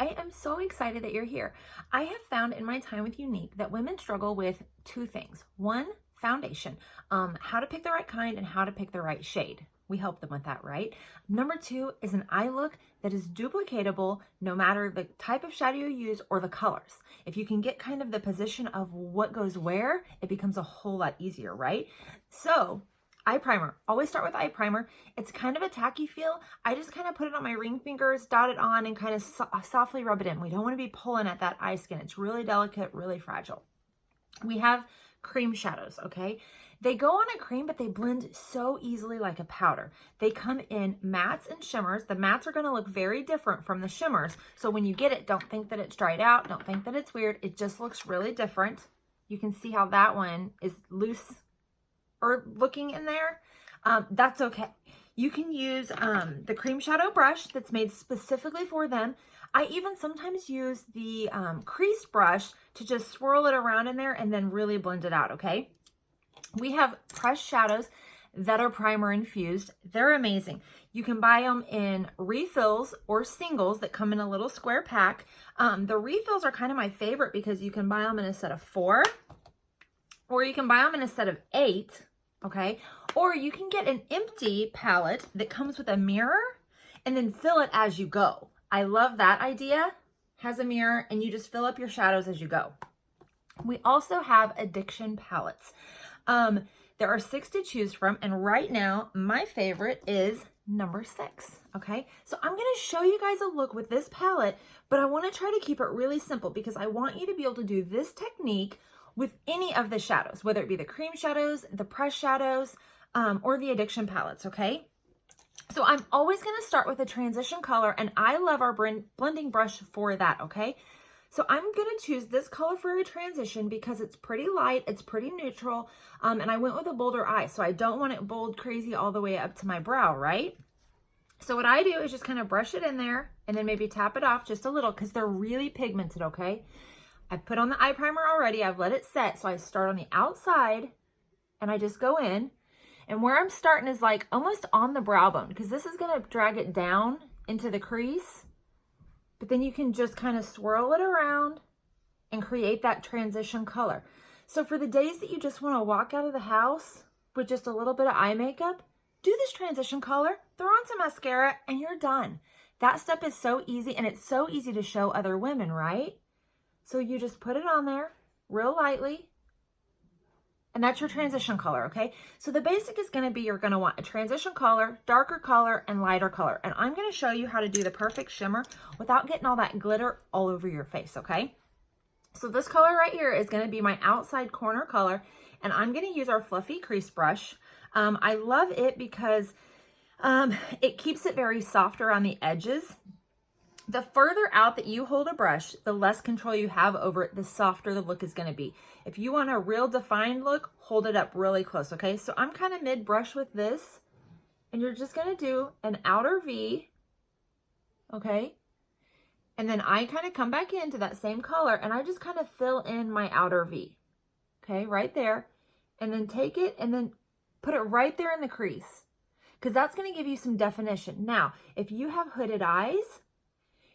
I am so excited that you're here. I have found in my time with Younique that women struggle with two things. One, foundation, how to pick the right kind and how to pick the right shade. We help them with that, right? Number two is an eye look that is duplicatable no matter the type of shadow you use or the colors. If you can get kind of the position of what goes where, it becomes a whole lot easier, right? So eye primer, always start with eye primer. It's kind of a tacky feel. I just kind of put it on my ring fingers, dot it on, and kind of softly rub it in. We don't want to be pulling at that eye skin. It's really delicate, really fragile. We have cream shadows, okay? They go on a cream, but they blend so easily like a powder. They come in mattes and shimmers. The mattes are gonna look very different from the shimmers. So when you get it, don't think that it's dried out. Don't think that it's weird. It just looks really different. You can see how that one is loose or looking in there. That's okay. You can use the cream shadow brush that's made specifically for them. I even sometimes use the crease brush to just swirl it around in there and then really blend it out, okay? We have pressed shadows that are primer infused. They're amazing. You can buy them in refills or singles that come in a little square pack. The refills are kind of my favorite because you can buy them in a set of 4, or you can buy them in a set of 8, okay? Or you can get an empty palette that comes with a mirror and then fill it as you go. I love that idea. Has a mirror and you just fill up your shadows as you go. We also have addiction palettes. There are 6 to choose from, and right now my favorite is number 6. Okay, so I'm going to show you guys a look with this palette, but I want to try to keep it really simple because I want you to be able to do this technique with any of the shadows, whether it be the cream shadows, the pressed shadows, or the addiction palettes. Okay, so I'm always going to start with a transition color, and I love our blending brush for that. Okay, so I'm going to choose this color for a transition because it's pretty light, it's pretty neutral, and I went with a bolder eye, so I don't want it bold crazy all the way up to my brow, right? So what I do is just kind of brush it in there and then maybe tap it off just a little because they're really pigmented, okay? I've put on the eye primer already, I've let it set, so I start on the outside and I just go in, and where I'm starting is like almost on the brow bone because this is going to drag it down into the crease. But then you can just kind of swirl it around and create that transition color. So for the days that you just want to walk out of the house with just a little bit of eye makeup, do this transition color, throw on some mascara, and you're done. That step is so easy, and it's so easy to show other women, right? So you just put it on there real lightly, and that's your transition color, okay? So the basic is gonna be you're gonna want a transition color, darker color, and lighter color. And I'm gonna show you how to do the perfect shimmer without getting all that glitter all over your face, okay? So this color right here is gonna be my outside corner color, and I'm gonna use our fluffy crease brush. I love it because it keeps it very soft around the edges. The further out that you hold a brush, the less control you have over it, the softer the look is going to be. If you want a real defined look, hold it up really close, okay? So I'm kind of mid-brush with this, and you're just going to do an outer V, okay? And then I kind of come back into that same color, and I just kind of fill in my outer V, okay? Right there. And then take it and then put it right there in the crease because that's going to give you some definition. Now, if you have hooded eyes,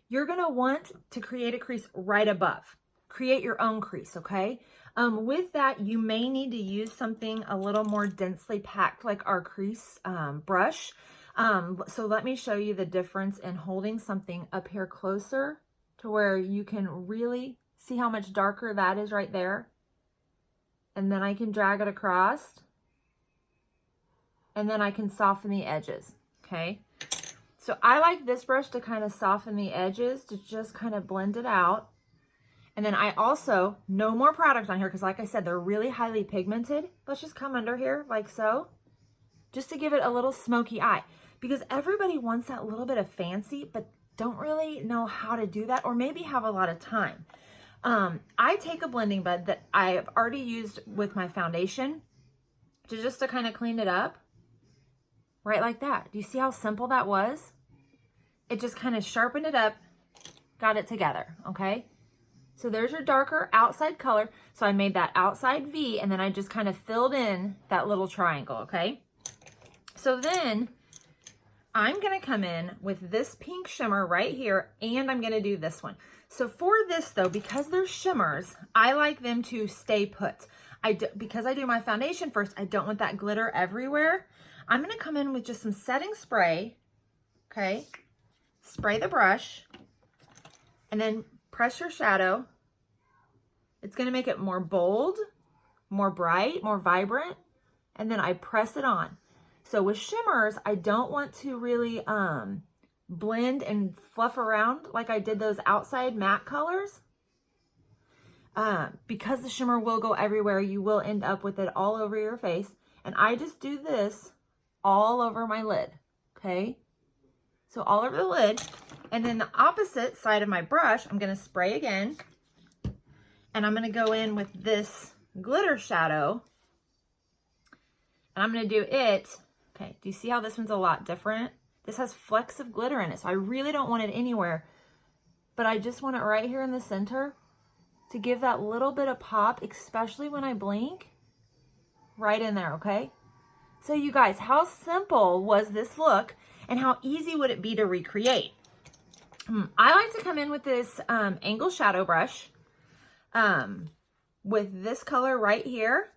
you're going to want to create a crease right above. Create your own crease, okay? With that, you may need to use something a little more densely packed like our crease brush. So let me show you the difference in holding something up here closer to where you can really see how much darker that is right there. And then I can drag it across. And then I can soften the edges, okay? So I like this brush to kind of soften the edges, to just kind of blend it out. And then I also, no more product on here because like I said, they're really highly pigmented. Let's just come under here like so, just to give it a little smoky eye because everybody wants that little bit of fancy, but don't really know how to do that or maybe have a lot of time. I take a blending bud that I've already used with my foundation to kind of clean it up. Right like that. Do you see how simple that was? It just kind of sharpened it up, got it together, okay? So there's your darker outside color. So I made that outside V, and then I just kind of filled in that little triangle, okay? So then I'm gonna come in with this pink shimmer right here, and I'm gonna do this one. So for this though, because they're shimmers, I like them to stay put. Because I do my foundation first, I don't want that glitter everywhere. I'm gonna come in with just some setting spray, okay? Spray the brush, and then press your shadow. It's gonna make it more bold, more bright, more vibrant, and then I press it on. So with shimmers, I don't want to really blend and fluff around like I did those outside matte colors. Because the shimmer will go everywhere, you will end up with it all over your face. And I just do this all over my lid, okay? So all over the lid. And then the opposite side of my brush, I'm gonna spray again. And I'm gonna go in with this glitter shadow. And I'm gonna do it, okay, do you see how this one's a lot different? This has flecks of glitter in it, so I really don't want it anywhere. But I just want it right here in the center to give that little bit of pop, especially when I blink, right in there, okay? So you guys, how simple was this look and how easy would it be to recreate? I like to come in with this angle shadow brush with this color right here.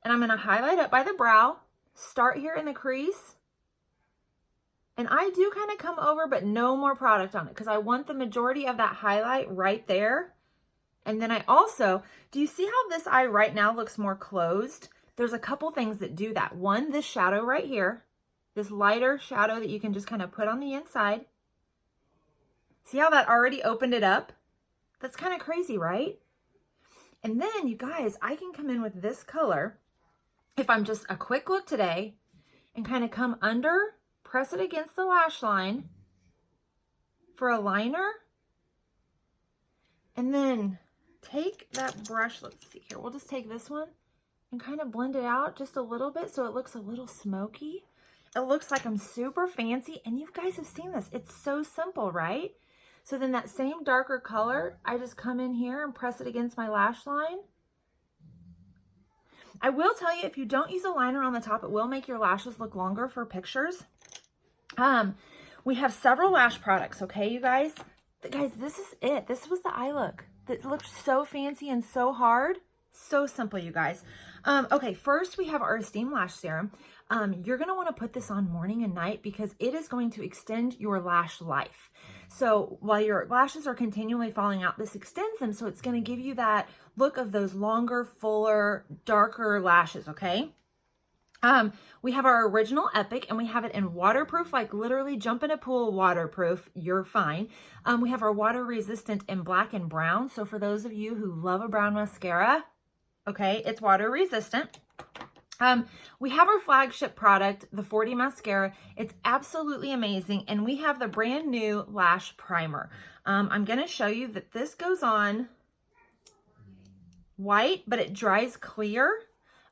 And I'm gonna highlight up by the brow, start here in the crease. And I do kind of come over, but no more product on it because I want the majority of that highlight right there. And then I also, do you see how this eye right now looks more closed? There's a couple things that do that. One, this shadow right here, this lighter shadow that you can just kind of put on the inside. See how that already opened it up? That's kind of crazy, right? And then you guys, I can come in with this color if I'm just a quick look today and kind of come under, press it against the lash line for a liner. And then take that brush, let's see here, we'll just take this one and kind of blend it out just a little bit so it looks a little smoky. It looks like I'm super fancy, and you guys have seen this. It's so simple, right? So then that same darker color, I just come in here and press it against my lash line. I will tell you, if you don't use a liner on the top, it will make your lashes look longer for pictures. We have several lash products, okay, you guys? Guys, this is it. This was the eye look. That looked so fancy and so hard. So simple, you guys. Okay, first we have our Esteem Lash Serum. You're going to want to put this on morning and night because it is going to extend your lash life. So while your lashes are continually falling out, this extends them, so it's going to give you that look of those longer, fuller, darker lashes, okay? We have our original Epic, and we have it in waterproof, like literally jump in a pool waterproof, you're fine. We have our water resistant in black and brown. So for those of you who love a brown mascara, okay, it's water resistant. We have our flagship product, the 40 mascara. It's absolutely amazing. And we have the brand new lash primer. I'm going to show you that this goes on white, but it dries clear.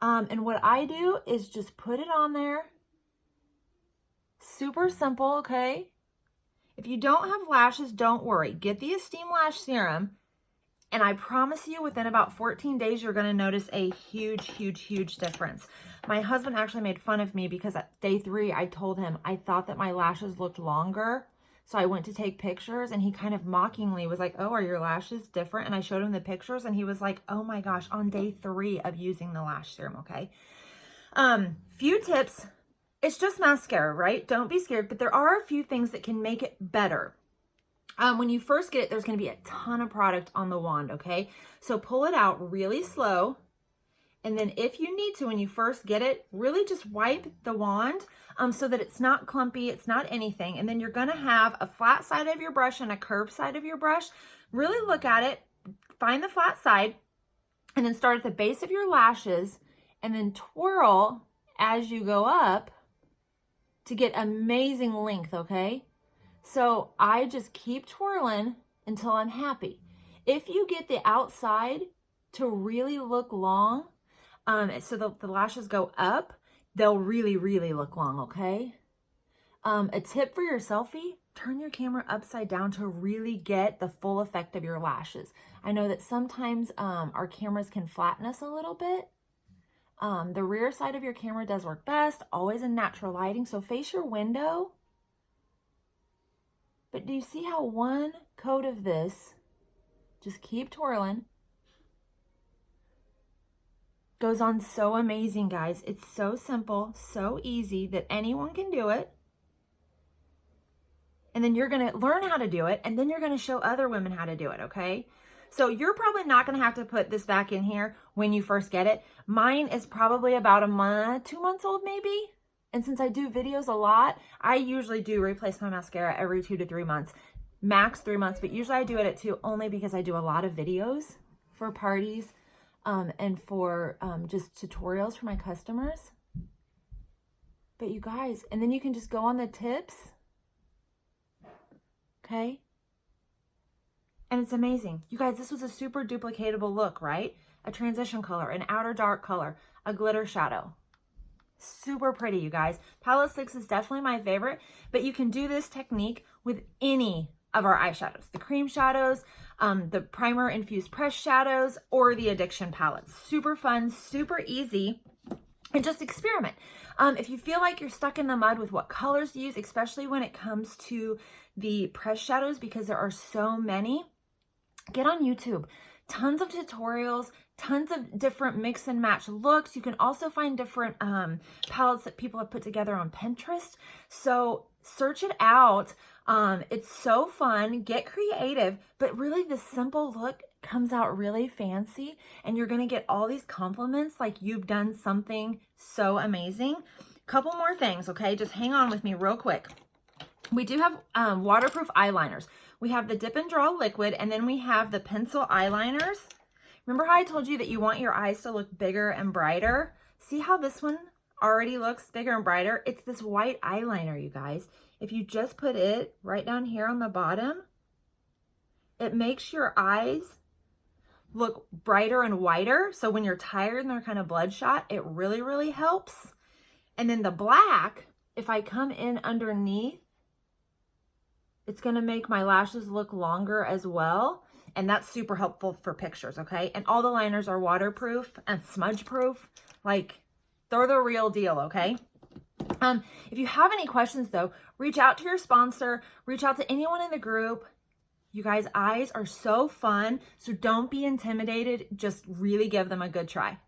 And what I do is just put it on there. Super simple, okay? If you don't have lashes, don't worry. Get the Esteem Lash Serum, and I promise you within about 14 days, you're gonna notice a huge, huge, huge difference. My husband actually made fun of me because at day 3, I told him I thought that my lashes looked longer. So I went to take pictures, and he kind of mockingly was like, oh, are your lashes different? And I showed him the pictures, and he was like, oh my gosh, on day 3 of using the lash serum, okay? Few tips. It's just mascara, right? Don't be scared, but there are a few things that can make it better. When you first get it, there's going to be a ton of product on the wand, okay? So pull it out really slow. And then if you need to, when you first get it, really just wipe the wand so that it's not clumpy, it's not anything. And then you're going to have a flat side of your brush and a curved side of your brush. Really look at it, find the flat side, and then start at the base of your lashes and then twirl as you go up to get amazing length, okay? So I just keep twirling until I'm happy. If you get the outside to really look long, so the lashes go up, they'll really, really look long, okay? A tip for your selfie, turn your camera upside down to really get the full effect of your lashes. I know that sometimes our cameras can flatten us a little bit. The rear side of your camera does work best, always in natural lighting. So face your window But do you see how one coat of this, just keep twirling, goes on so amazing, guys. It's so simple, so easy that anyone can do it. And then you're gonna learn how to do it, and then you're gonna show other women how to do it, okay? So you're probably not gonna have to put this back in here when you first get it. Mine is probably about a month, 2 months old maybe. And since I do videos a lot, I usually do replace my mascara every 2 to 3 months, max 3 months, but usually I do it at 2 only because I do a lot of videos for parties and for just tutorials for my customers. But you guys, and then you can just go on the tips, okay? And it's amazing. You guys, this was a super duplicatable look, right? A transition color, an outer dark color, a glitter shadow. Super pretty, you guys. Palette 6 is definitely my favorite, but you can do this technique with any of our eyeshadows. The cream shadows, the primer infused pressed shadows, or the addiction palettes. Super fun, super easy, and just experiment. If you feel like you're stuck in the mud with what colors to use, especially when it comes to the pressed shadows, because there are so many, get on YouTube. Tons of tutorials, tons of different mix and match looks. You can also find different palettes that people have put together on Pinterest. So search it out. It's so fun. Get creative, but really the simple look comes out really fancy, and you're going to get all these compliments like you've done something so amazing. Couple more things, okay? Just hang on with me real quick. We do have waterproof eyeliners. We have the Dip and Draw liquid, and then we have the pencil eyeliners. Remember how I told you that you want your eyes to look bigger and brighter? See how this one already looks bigger and brighter? It's this white eyeliner, you guys. If you just put it right down here on the bottom, it makes your eyes look brighter and whiter. So when you're tired and they're kind of bloodshot, it really, really helps. And then the black, if I come in underneath, it's going to make my lashes look longer as well. And that's super helpful for pictures, okay? And all the liners are waterproof and smudge proof. Like, they're the real deal, okay? If you have any questions though, reach out to your sponsor, reach out to anyone in the group. You guys, eyes are so fun. So don't be intimidated. Just really give them a good try.